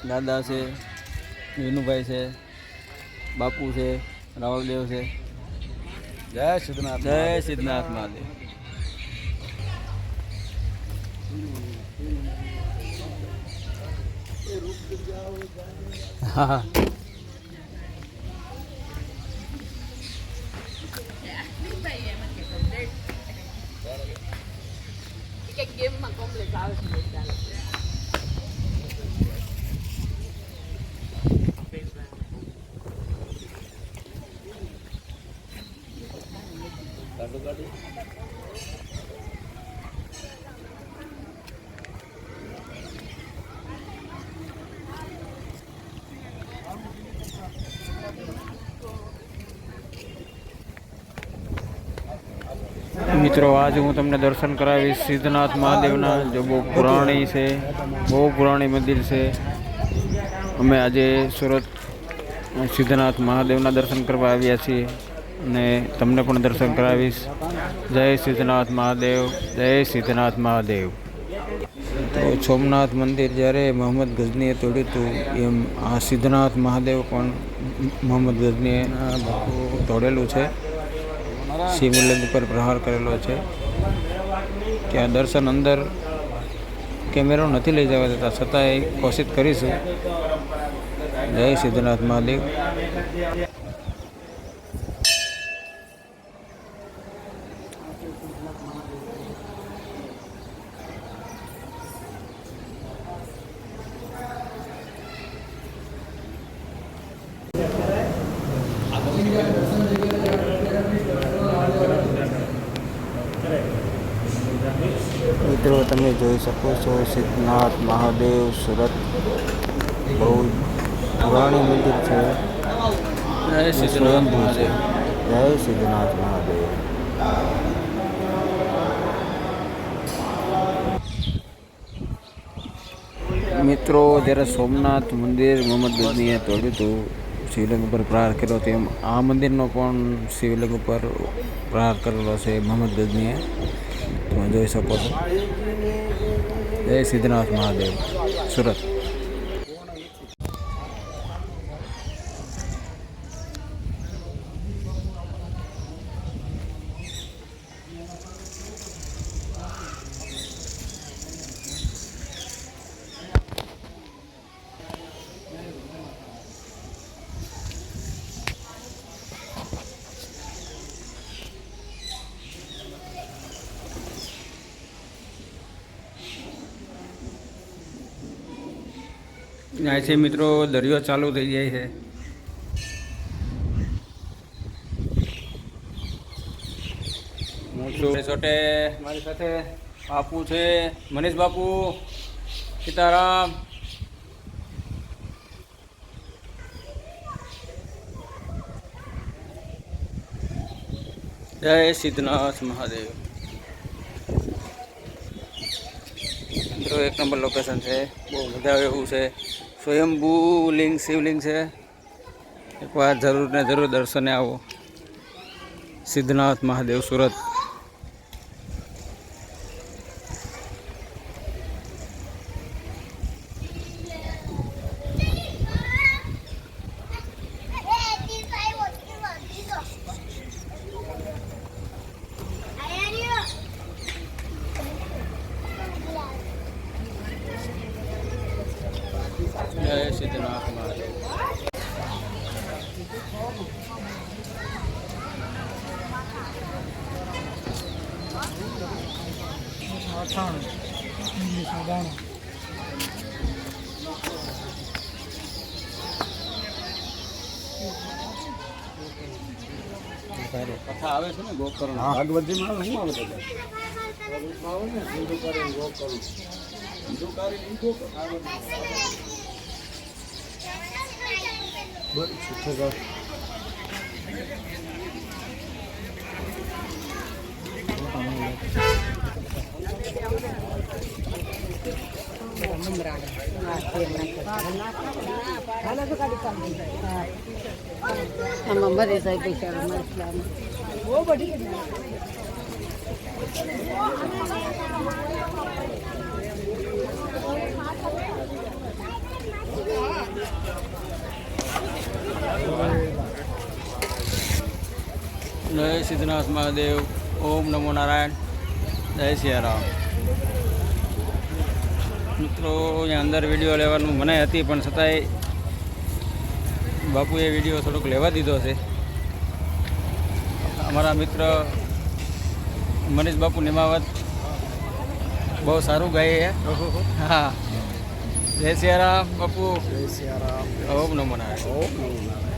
દાદા છે, વિનુભાઈ છે, બાપુ છે, રાવલદેવ છે. જય સિદ્ધનાથ, જય સિદ્ધનાથ મહાદેવ. હા ગેમમાં કોમ્પ્લેક્સ આવે છે. મિત્રો, આજે હું તમને દર્શન કરાવીશ સિદ્ધનાથ મહાદેવના, જો બહુ પુરાણી છે, બહુ પુરાણી મંદિર છે. અમે આજે સુરત સિદ્ધનાથ મહાદેવના દર્શન કરવા આવ્યા છીએ અને તમને પણ દર્શન કરાવીશ. જય સિદ્ધનાથ મહાદેવ, જય સિદ્ધનાથ મહાદેવ. તો સોમનાથ મંદિર જ્યારે મોહમ્મદ ગઝનીએ તોડ્યું હતું, એમ આ સિદ્ધનાથ મહાદેવ પણ મોહમ્મદ ગઝનીએ તોડેલું છે. શિવલિંગ ઉપર પ્રહાર કરેલો છે. કે આ દર્શન અંદર કેમેરો નથી લઈ જવા દેતા, છતાંય કોશિશ કરીશું. જય સિદ્ધનાથ મહાદેવ. મિત્રો, તમે જોઈ શકો છો સિદ્ધનાથ મહાદેવ સુરત, બહુ પુરાણી મંદિર છે. સ્વયંભૂ છે. જય સિદ્ધનાથ મહાદેવ. મિત્રો, જ્યારે સોમનાથ મંદિર મોહમ્મદ ગઝનીએ તોડ્યું હતું, શિવલિંગ ઉપર પ્રહાર કર્યો હતો, એમ આ મંદિરનો પણ શિવલિંગ ઉપર પ્રહાર કરેલો છે મોહમ્મદ ગઝનીએ. તમે જોઈ શકો છો. જય સિદ્ધનાથ મહાદેવ સુરત. અહીંથી મિત્રો દરિયો ચાલુ થઈ જાય છે. હું છું છોટે, મારી સાથે બાપુ છે, મનીષ બાપુ, સીતારામ. જય સિદ્ધનાથ મહાદેવ. મિત્રો, એક નંબર લોકેશન છે, બહુ મજા આવે એવું છે. સ્વયંભૂ લિંગ, શિવલિંગ છે. એકવાર જરૂર ને જરૂર દર્શને આવો. સિદ્ધનાથ મહાદેવ સુરત. જય સિદ્ધનાથ મહાદેવ. કથા આવે છે ને ગોકર્ણ, ભાગવતજીમાં શું આવે છે? ભરી જાય પૈસા બહુ બધી જય સિદ્ધનાથ મહાદેવ. ઓમ નમો નારાયણ. જય સિયારામ. મિત્રો અહીંયા અંદર વિડીયો લેવાનું મને હતી, પણ છતાંય બાપુએ વિડીયો થોડોક લેવા દીધો છે. અમારા મિત્ર મનીષ બાપુ નિમાવત બહુ સારું ગાય છે. હા, જય સિયારામ બાપુ. જય સિયારામ. ઓમ નમો નારાયણ. ઓમ નમો નારાયણ.